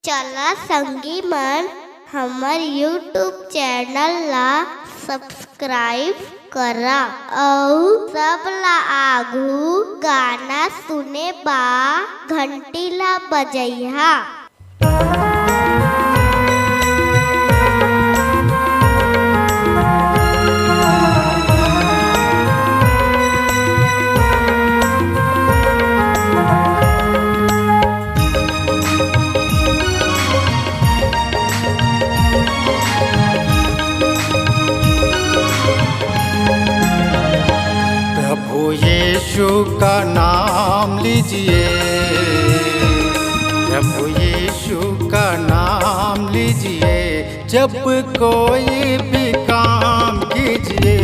चला संगी मन हमर यूट्यूब चैनल ला सब्सक्राइब करा अउ सब ला आघू गाना सुने बा घंटी ला बजइहा। प्रभु यीशु का नाम लीजिए, प्रभु यीशु का नाम लीजिए, जब कोई भी काम कीजिए,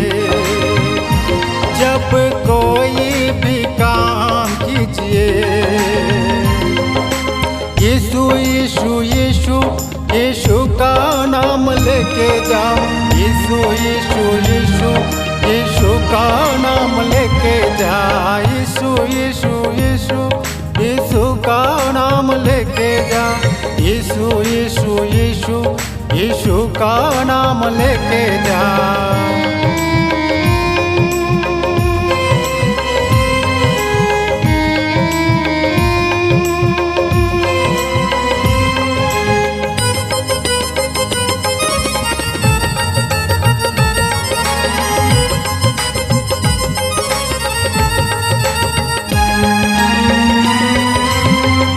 जब कोई भी काम कीजिए। यीशु यीशु यीशु यीशु का नाम लेके जाओ, यीशु यीशु यीशु यीशु का नाम लेके जा, यीशु यीशु यीशु यीशु का नाम लेके जा, यीशु यीशु यीशु यीशु का नाम लेके जा।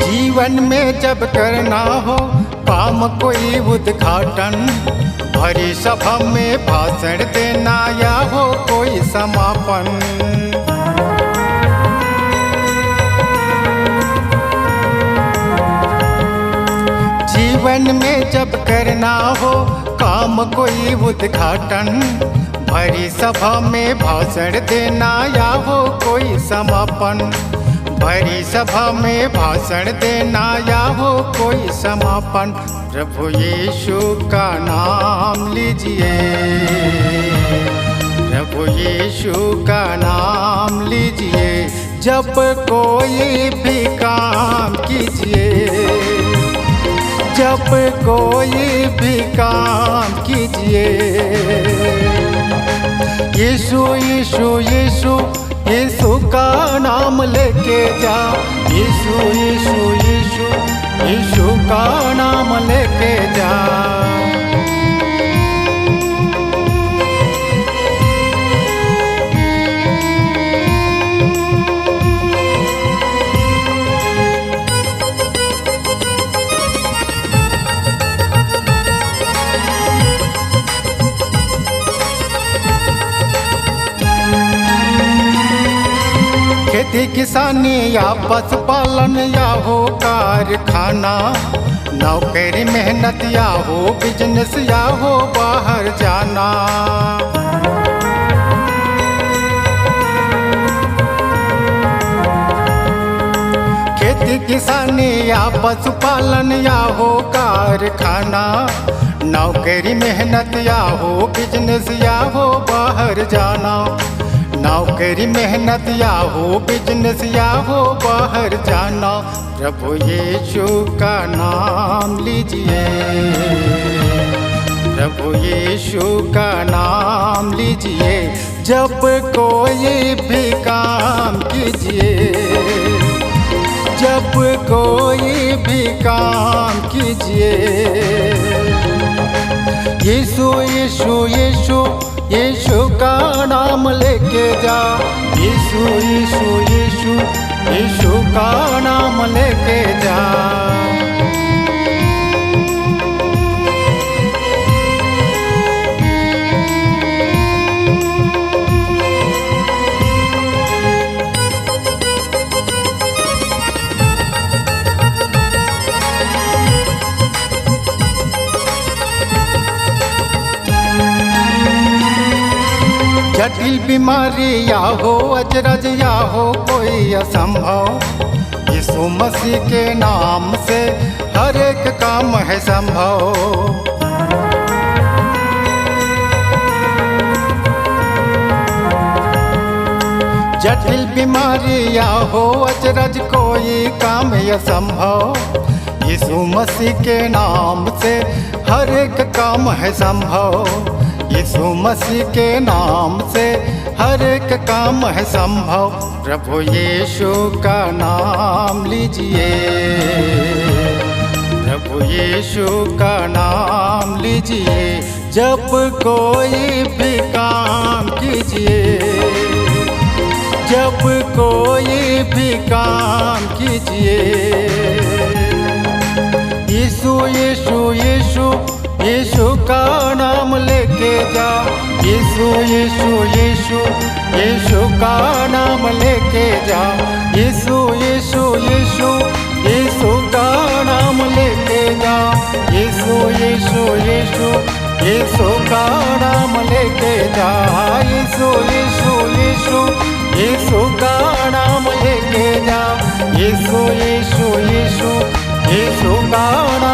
जीवन में जब करना हो काम कोई उद्घाटन, भरी सभा में भाषण देना या हो कोई समापन। जीवन में जब करना हो काम कोई उद्घाटन, भरी सभा में भाषण देना या हो कोई समापन। भरी सभा में भाषण देना या हो कोई समापन। प्रभु यीशु का नाम लीजिए, प्रभु यीशु का नाम लीजिए, जब कोई भी काम कीजिए, जब कोई भी काम कीजिए। यीशु यीशु यीशु यीशु का नाम लेके जा, यीशु यीशु यीशु यीशु का नाम लेके जा। खेती किसानी या पशुपालन या हो कारखाना, नौकरी मेहनत या हो बिजनेस या हो बाहर जाना। खेती किसानी या पशुपालन या हो कारखाना, नौकरी मेहनत या हो बिजनेस या हो बाहर जाना। नौकरी मेहनत या हो बिजनेस या हो बाहर जाना। प्रभु यीशु का नाम लीजिए, प्रभु यीशु का नाम लीजिए, जब कोई भी काम कीजिए, जब कोई भी काम कीजिए। यीशु यीशु यीशु यीशु का नाम लेके जा, यीशु यीशु यीशु यीशु का नाम लेके जा। जटिल बीमारी या हो अजरज या हो कोई असंभव, यीशु मसीह के नाम से हर एक काम है संभव। जटिल बीमारी या हो अजरज कोई काम असंभव, यीशु मसीह के नाम से हर एक काम है संभव। यीशु मसीह के नाम से हर एक काम है संभव। प्रभु यीशु का नाम लीजिए, प्रभु यीशु का नाम लीजिए। जब कोई भी काम कीजिए, जब कोई भी काम कीजिए, यीशु यीशु यीशु यीशु का नाम लेके जाओ। यीशु यीशु यीशु यीशु का नाम लेके जाओ। यीशु यीशु यीशु यीशु का नाम लेके जाओ। यीशु यीशु यीशु यीशु का नाम लेके जाओ। यीशु यीशु यीशु यीशु का नाम लेके जाओ। यीशु यीशु यीशु यीशु का नाम